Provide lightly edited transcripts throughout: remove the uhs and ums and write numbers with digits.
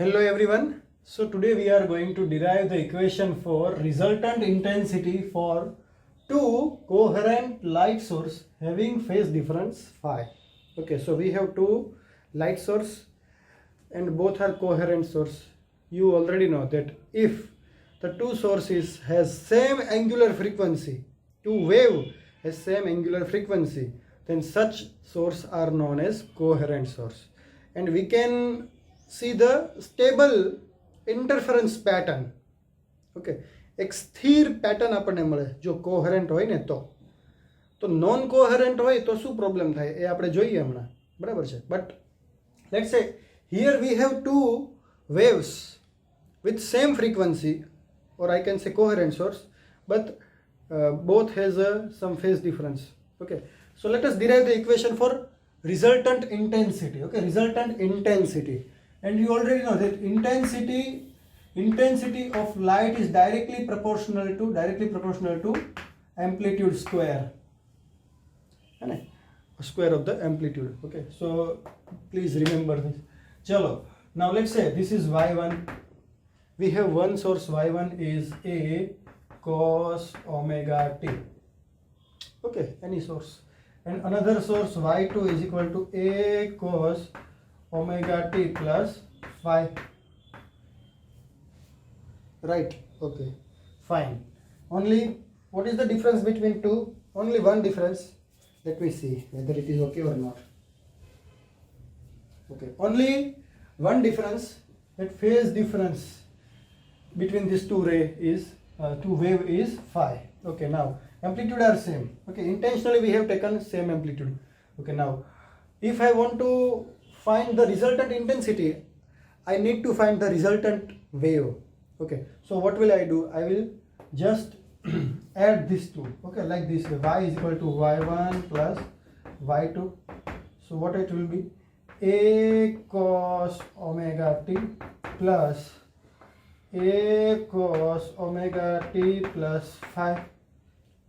Hello everyone. So today we are going to derive the equation for resultant intensity for two coherent light source having phase difference phi. Okay, so we have two light source and both are coherent source. You already know that if the two sources has same angular frequency, two wave has same angular frequency, then such source are known as coherent source. And we can see the stable interference pattern. Okay, એક સ્થિર pattern આપણને મળે જો કોહેરન્ટ હોય ને તો non કોહેરન્ટ હોય તો શું પ્રોબ્લેમ થાય એ આપણે જોઈએ હમણાં, બરાબર છે. બટ લેટ્સ સે here we have to waves with same frequency, or I can say coherent source, but both has some phase difference. Okay, so let us derive the equation for resultant intensity. Okay, resultant intensity, and you already know that intensity of light is directly proportional to amplitude square, square of the amplitude. Okay, so please remember this. Chalo, now let's say this is y1. We have one source y1 is a cos omega t. Okay, any source. And another source y2 is equal to a cos omega t plus phi. Right? Okay, fine. Only what is the difference between two? Only one difference. Let me see whether it is okay or not. Okay, only one difference, that phase difference between these two wave is phi. Okay, now amplitude are same. Okay, intentionally we have taken same amplitude. Okay, now if I want to find the resultant intensity, I need to find the resultant wave. Okay, so what will I do? I will just add these two. Okay, like this way, y is equal to y1 plus y2. So what it will be? A cos omega t plus a cos omega t plus phi.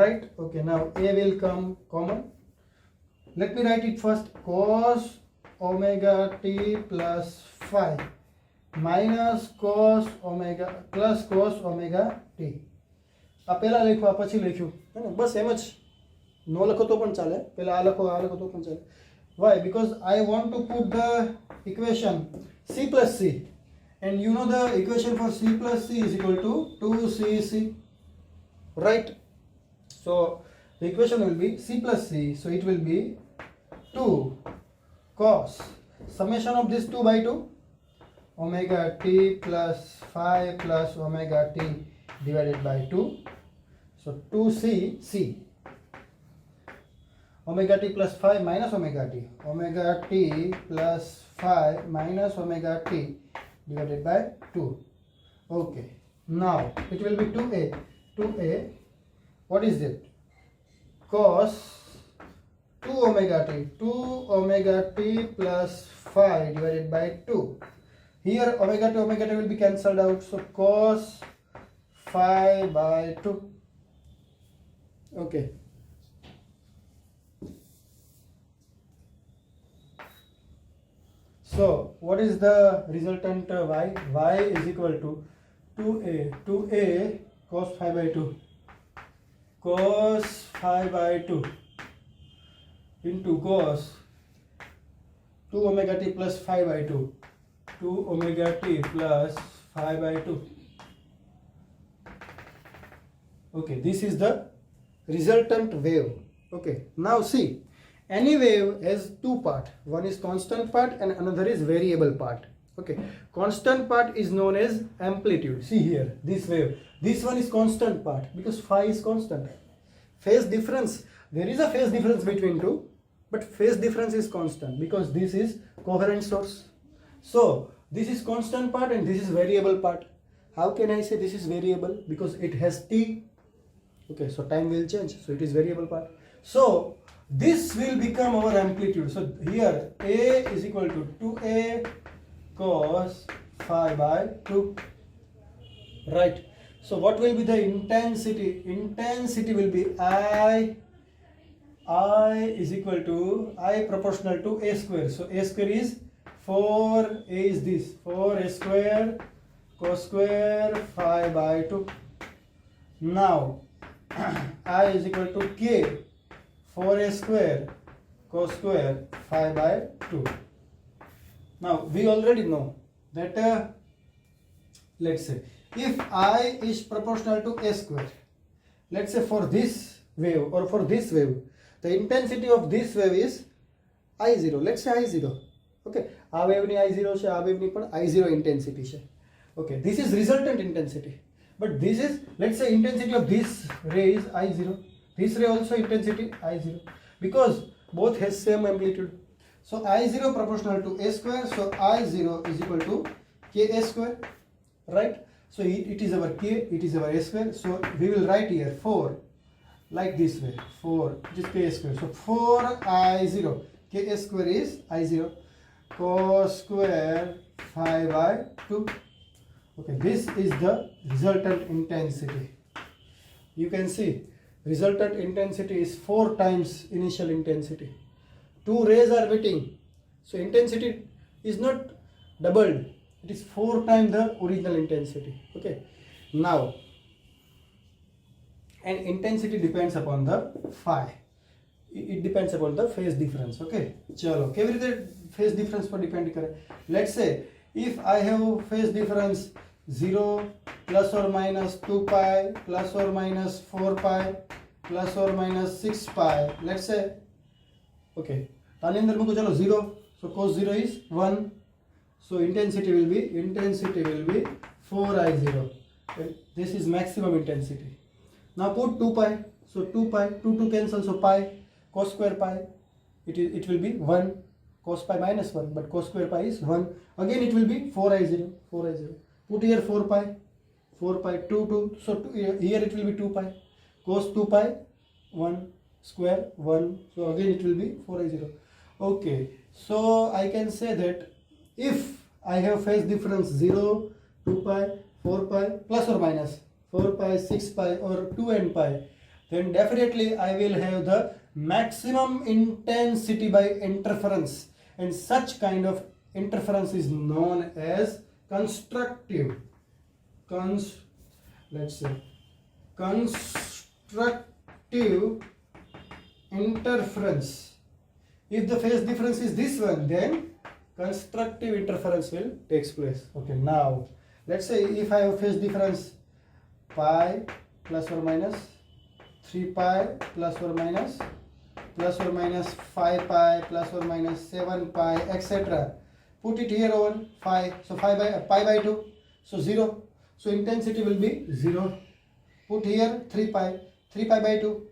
Right? Okay, now a will come common. Let me write it first. Cos omega t plus phi minus cos omega plus cos omega t. આ પહેલા લખ્યું, આ પછી લખ્યું, હે ને? બસ એમ જ. નો લખો તો પણ ચાલે, પહેલા આ લખો તો પણ ચાલે. Why? Because I want to put the equation c plus c, and you know the equation for c plus c is equal to 2cc, right? So the equation will be c plus c, so it will be 2 cos summation of this 2 by 2 omega t plus phi plus omega t divided by 2. So 2c omega t plus phi minus omega t plus phi minus omega t divided by 2. Okay, now it will be 2a. What is it? Cos 2 omega t plus phi divided by 2. Here omega t will be cancelled out, so cos phi by 2. Okay, so what is the resultant y? Y is equal to 2a cos phi by 2 into cos 2 omega t plus phi by 2 omega t plus phi by 2. Okay, this is the resultant wave. Okay, now see, any wave has two parts. One is constant part and another is variable part. Okay, constant part is known as amplitude. See here, this wave, this one is constant part because phi is constant. Phase difference, there is a phase difference between two, but phase difference is constant because this is coherent source. So this is constant part and this is variable part. How can I say this is variable? Because it has t. Okay, so time will change, so it is variable part. So this will become our amplitude. So here a is equal to 2a cos phi by 2. Right? So what will be the intensity? Intensity will be I is equal to I proportional to a square. So a square is 4a is this 4a square cos square phi by 2. Now I is equal to k 4a square cos square phi by 2. Now we already know that let's say if I is proportional to a square, let's say for this wave or for this wave, the intensity of this wave is I0. Let's say I0. Okay, આ વેવની I0 છે, આ વેવની પણ I0 intensity છે. Okay, this is resultant intensity. But this is, let's say, intensity of this ray is I0. This ray also intensity I0 because both has same amplitude. So I0 proportional to a square. So I0 is equal to ka square, right? So it is our k, it is our a square. So we will write here 4 like this way. 4 which is ka square. So 4 I0 ka square is I0 cos square phi by 2. Okay, this is the resultant intensity. You can see resultant intensity is 4 times initial intensity. 2 rays are meeting, so intensity is not doubled, it is 4 times the original intensity. Okay, now and intensity depends upon the phi. It depends upon the phase difference. Okay, chalo કેવી રીતે phase difference પર depend કરે. Let's say if I have phase difference 0 plus or minus 2 pi plus or minus 4 pi plus or minus 6 pi, let's say, okay, આની અંદર મૂકો ચલો 0, so cos 0 is 1, so intensity will be 4I0. Okay, this is maximum intensity. Now put 2 pi, so 2 pi 2 cancel, so pi cos square pi, it will be 1, cos pi minus 1, but cos square pi is 1, again it will be 4I0. Put here 4 pi 2, so here it will be 2 pi, cos 2 pi 1 square 1, so again it will be 4I0. Okay, so I can say that if I have phase difference 0, 2 pi, 4 pi plus or minus 4 pi, 6 pi or 2n pi, then definitely I will have the maximum intensity by interference, and such kind of interference is known as constructive interference. If the phase difference is this one, then constructive interference will take place. Okay, now let's say if I have phase difference pi plus or minus 3 pi plus or minus 5 pi plus or minus 7 pi, etc. Put it here on 5, so pi by 2, so 0, so intensity will be 0. Put here 3 pi by 2,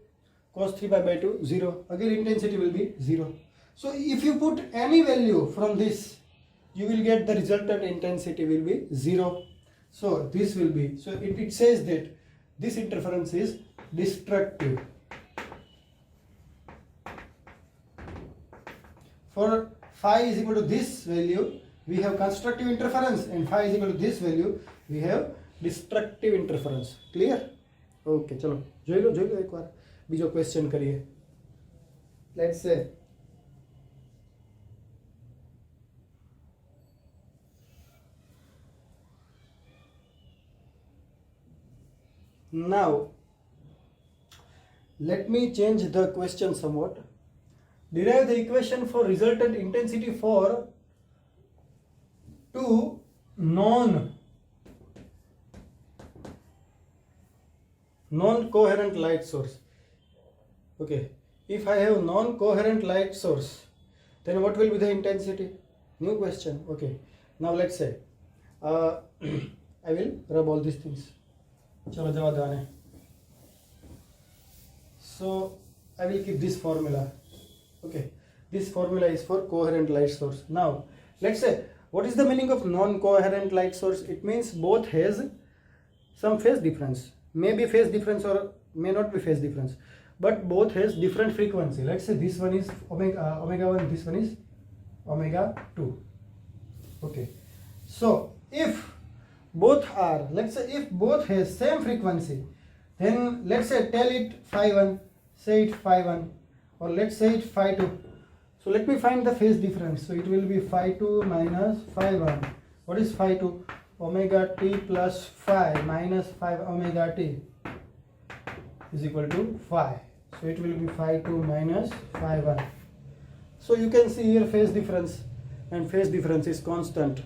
cos 3 pi by 2, 0, again intensity will be 0. So if you put any value from this, you will get the resultant intensity will be 0. So this will be, so it says that this interference is destructive. For phi is equal to this value, we have constructive interference, and phi is equal to this value, we have destructive interference. Clear? Okay, चलो જોઈ લો એક વાર બીજો question કરીએ. Let's say now let me change the question somewhat. Derive the equation for resultant intensity for two non-coherent light source. Okay, if I have non-coherent light source, then what will be the intensity? New question. Okay, now let's say I will rub all these things. चलो जवा दाने. So I will keep this formula. Okay, this formula is for coherent light source. Now let's say, what is the meaning of non-coherent light source? It means both has some phase difference, may be phase difference or may not be phase difference, but both has different frequency. Let's say this one is omega 1, this one is omega 2. Okay, so if both are, let's say if both has same frequency, then let's say tell it phi 1, say it phi 1, or let's say it phi 2. So let me find the phase difference. So it will be phi 2 minus phi 1. What is phi 2? Omega t plus phi minus 5 omega t is equal to phi. So it will be phi 2 minus phi 1. So you can see here phase difference, and phase difference is constant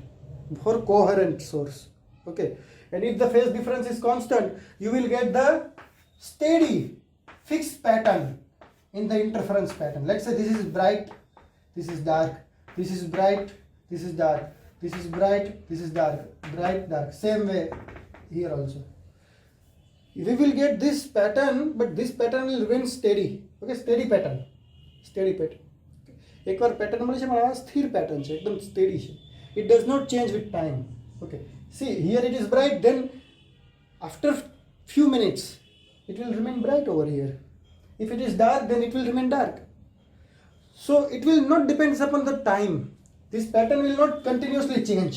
for coherent source. Okay, and if the phase difference is constant, you will get the steady fixed pattern in the interference pattern. Let's say this is bright, this is dark, this is bright, this is dark, this is bright, this is dark, bright, dark. Same way here also. We will get this pattern, but this pattern will remain steady. Okay, steady pattern. एक बार pattern મળે છે મારા સ્થિર pattern છે, એકદમ steady છે. It does not change with time. Okay, see here it is bright, then after few minutes it will remain bright over here. If it is dark, then it will remain dark. So it will not depend upon the time. This pattern will not continuously change.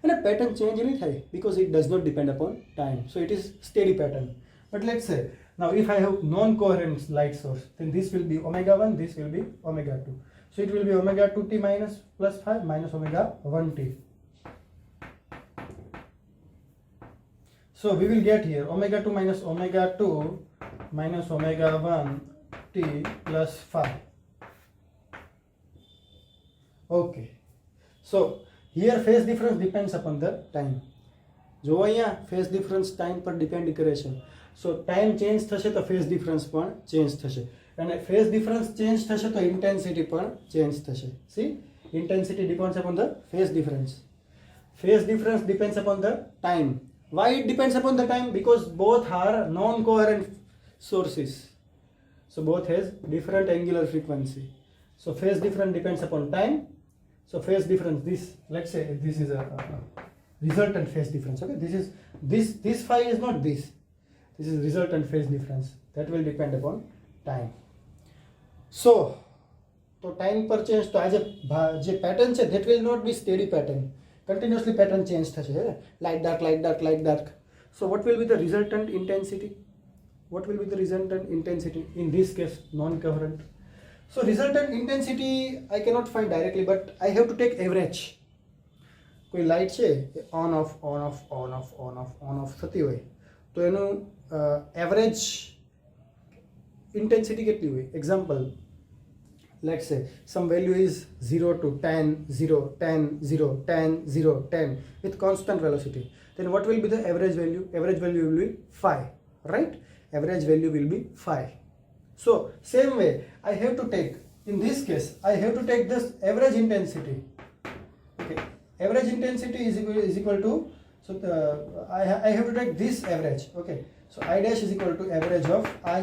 And a pattern change नहीं થાય because it does not depend upon time. So it is steady pattern. But let's say now if I have non-coherent light source, then this will be omega 1, this will be omega 2. So it will be omega 2t minus plus 5 minus omega 1t. So we will get here omega 2 minus omega 2 minus omega 1t plus 5. Okay. So here phase difference depends upon the time. જો અહીંયા phase difference time પર depend કરે છે. So time change થશે તો phase difference પણ change થશે. And phase difference change થશે તો intensity પણ change થશે. See, intensity depends upon the phase difference. Phase difference depends upon the time. Why it depends upon the time? Because both are non-coherent sources. So both has different angular frequency. So phase difference depends upon time. So phase difference, this, let's say this is a resultant phase difference. Okay, this phi is not this. This is resultant phase difference. That will depend upon time. So time per change to as a pattern છે, that will not be steady pattern. Continuously pattern change થશે. Light dark, light dark, light dark. So what will be the resultant intensity? What will be the resultant intensity in this case non-coherent? So resultant intensity I cannot find directly, but I have to take average. કોઈ light છે on of on of on of on of on of થતી હોય તો એનું average intensity કેટલી હોય? Example, let's say some value is 0 to 10, 0, 10, 0, 10, 0, 10 with constant velocity. Then what will be the average value? Average value will be 5, right? Average value will be 5. So same way I have to take, in this case I have to take this average intensity. Okay, average intensity is equal to, so I have to take this average. Okay, so I dash is equal to average of I.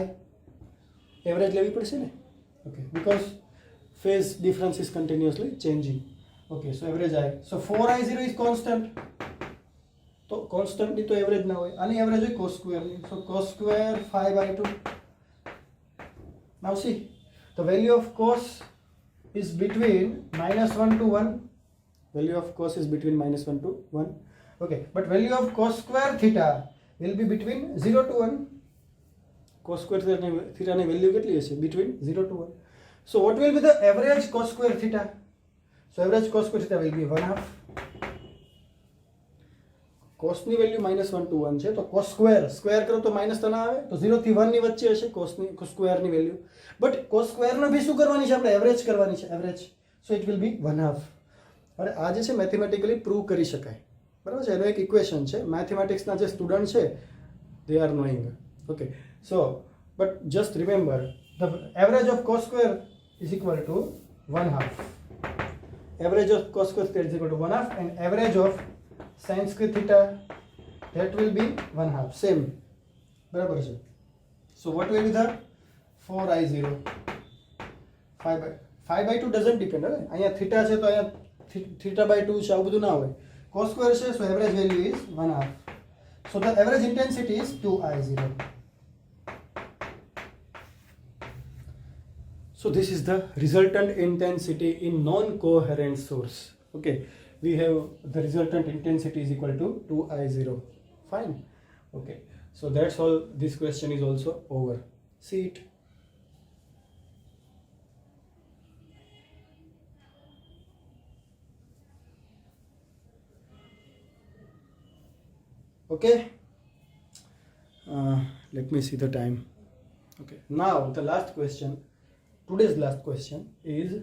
Average લેવી પડશે ને? Okay, because phase difference is continuously changing. Okay, so average I. So 4I0 is constant. तो constant ની તો average ના હોય. આની average હોય cos square ની. So cos square 5/2. Now see, the value of cos is between -1 to 1. Value of cos is between -1 to 1. Okay, but value of cos square theta will be between 0 to 1. Cos square theta ની value કેટલી હશે? Between 0 to 1. So what will be the average cos square theta? So average cos square theta will be 1/2. Cos ની value -1 to 1 છે, તો cos square કરો તો minus તો ના આવે, તો 0 થી 1 ની વચ્ચે હશે cos square ની value. But cos square ને ભી શું કરવાની છે? આપણે એવરેજ કરવાની છે, average. So it will be 1/2. હવે આ જે છે મેથેમેટિકલી પ્રૂવ કરી શકાય, બરાબર છે? એનો એક ઇક્વેશન છે. મેથેમેટિક્સના જે સ્ટુડન્ટ છે they are knowing. Okay, so but just remember the average of cos square is equal to 1/2. Average of cos square theta is equal to 1/2, and average of sin square theta, that will be 1/2. Same, બરાબર છે? So what will be the 4I0? 5/2 doesn't depend. અહીંયા theta છે તો અહીંયા theta/2 છે, આવું બધું ના હોય. Cos square છે, so average value is 1/2. So the average intensity is 2I0. So this is the resultant intensity in non-coherent source. Okay, we have the resultant intensity is equal to 2I0. Fine. Okay, so that's all. This question is also over. See it. Okay, let me see the time. Okay, now the last question, today's last question is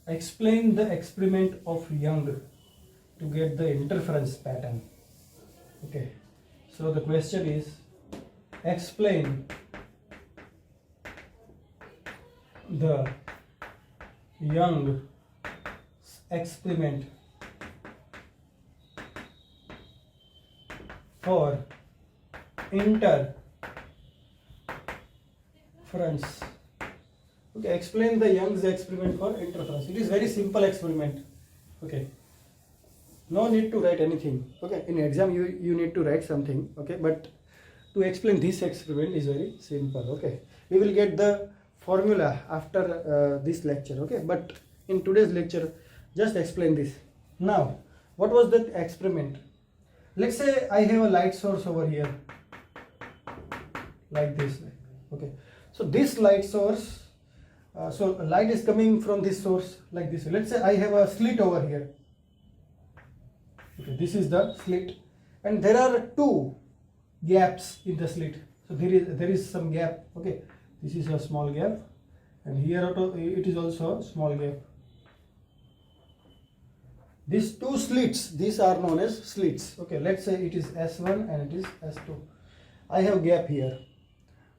explain the experiment of Young to get the interference pattern. Okay, so the question is explain the Young experiment for interference. Okay, explain the Young's experiment for interference. It is very simple experiment. Okay, no need to write anything. Okay, in exam you need to write something. Okay, but to explain this experiment is very simple. Okay, we will get the formula after this lecture. Okay, but in today's lecture just explain this. Now what was the experiment? Let's say I have a light source over here like this. Okay, so this light source, so light is coming from this source like this. Let's say I have a slit over here. Okay, this is the slit, and there are two gaps in the slit. So there is some gap. Okay, this is a small gap, and here it is also a small gap. These two slits, these are known as slits. Okay, let's say it is S1 and it is S2. I have gap here.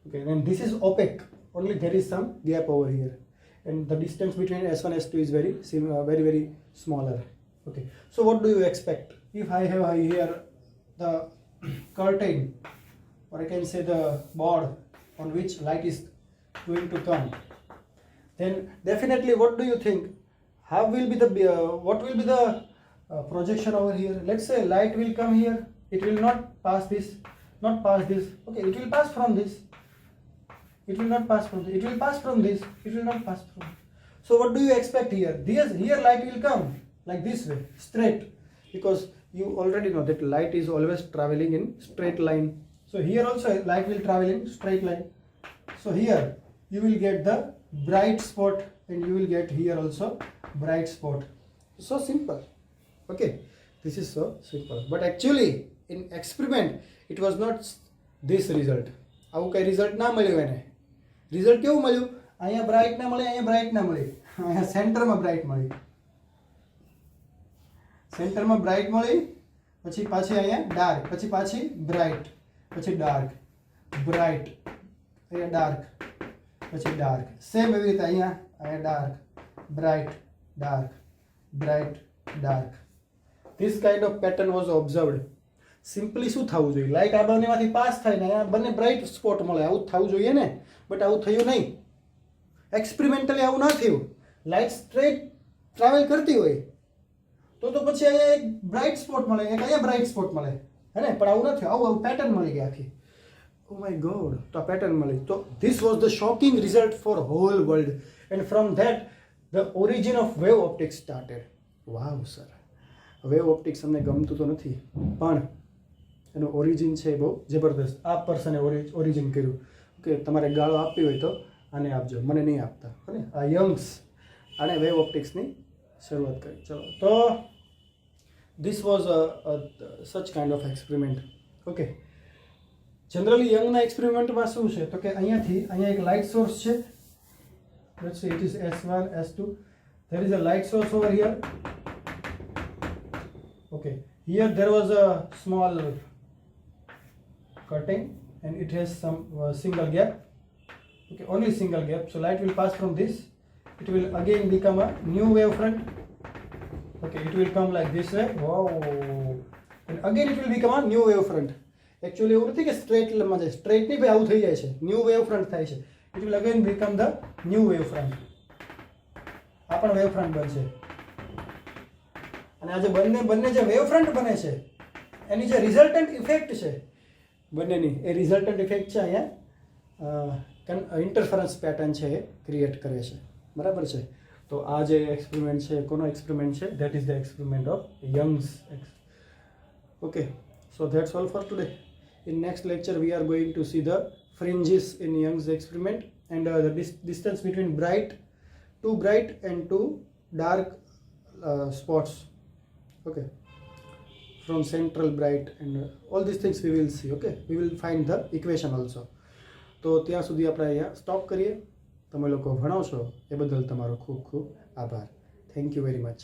Okay, and this is opaque. Only there is some gap over here, and the distance between S1 and S2 is very smaller. Okay, so what do you expect if I have here the curtain, or I can say the board on which light is going to come? Then definitely, what do you think? How will be the what will be the projection over here? Let's say light will come here. It will not pass this, not pass this. Okay, it will pass from this. It will not pass from this. It will pass from this. It will not pass from. So what do you expect here? Here light will come like this way, straight, because you already know that light is always traveling in straight line. So here also light will travel in straight line. So here you will get the bright spot, and you will get here also bright spot. So simple. Okay, this is so simple. But actually in experiment it was not this result. આવું કઈ result ના મળ્યું એને. Result કેવું મળ્યું? અહીંયા bright ના મળે, અહીંયા બ્રાઇટ ના મળે, અહીંયા સેન્ટરમાં બ્રાઇટ મળી. સેન્ટરમાં બ્રાઇટ મળી, પછી પાછી અહીંયા ડાર્ક, પછી પાછી બ્રાઇટ, પછી ડાર્ક, બ્રાઇટ, અહીંયા ડાર્ક, પછી ડાર્ક. સેમ એવી રીતે અહીંયા dark, bright, dark, bright, dark. This kind of pattern was observed. Simply શું થવું જોઈએ? લાઇટ આ બંનેમાંથી પાસ થાય ને આ બંને બ્રાઇટ સ્પોટ મળે, આવું થવું જોઈએ ને, બટ આવું થયું નહીં. એક્સપેરિમેન્ટલી આવું ના થયું. લાઇટ સ્ટ્રેટ ટ્રાવેલ કરતી હોય તો પછી અહીંયા એક બ્રાઇટ સ્પોટ મળે, એક અહીંયા બ્રાઇટ સ્પોટ મળે, હે ને? પણ આવું નથી. આવું પેટર્ન મળી ગઈ આખી. ઓ માય ગોડ, તો આ પેટર્ન મળી. તો this was the shocking result for whole world, and from that the origin of wave optics started. Wow sir, wave optics અમને ગમતું તો નથી, પણ એનું ઓરિજિન છે એ બહુ જબરદસ્ત. આ પર્સને ઓરિજિન કર્યું. ઓકે, તમારે ગાળો આપવી હોય તો આને આપજો, મને નહીં આપતા, હે ને? આ યંગ્સ આને વેવ ઓપ્ટિક્સની શરૂઆત કરી. ચલો, તો this was such kind of experiment. Okay, generally યંગના એક્સપેરિમેન્ટમાં શું છે તો કે અહીંયાથી અહીંયા એક લાઇટ સોર્સ છે. Let's say it is S1, S2. There is a light source over here. Okay, here there was a small cutting and it has some single gap. Okay, only single gap. So light will pass from this. It will again become a new wavefront. Okay, it will come like this way. Wow. And again it will become a new wavefront. Actually એવું નથી કે straight માં જાય, straight નહીં ભાઈ, આવું થઈ જાય છે, ન્યૂ વેવફ્રન્ટ થાય છે. It will again become the new wavefront. આ પણ વેવફ્રન્ટ બનશે. અને આ જે બંને જે વેવફ્રન્ટ બને છે એની જે રિઝલ્ટન્ટ ઇફેક્ટ છે બંનેની, એ રિઝલ્ટન્ટ ઇફેક્ટ છે અહીંયા ઇન્ટરફરન્સ પેટર્ન છે એ ક્રિએટ કરે છે. બરાબર છે? તો આ જે એક્સપેરિમેન્ટ છે કોનો એક્સપેરિમેન્ટ છે? That is the experiment of Young's. Okay, so that's all for today. In next lecture we are going to see the fringes in Young's experiment and the distance between two bright and two dark spots. Okay, from central bright and all these things we will see. Okay, we will find the equation also. તો ત્યાં સુધી આપણે અહીંયા stop કરીએ. તમે લોકો ભણો છો એ બદલ તમારો ખૂબ ખૂબ આભાર. Thank you very much.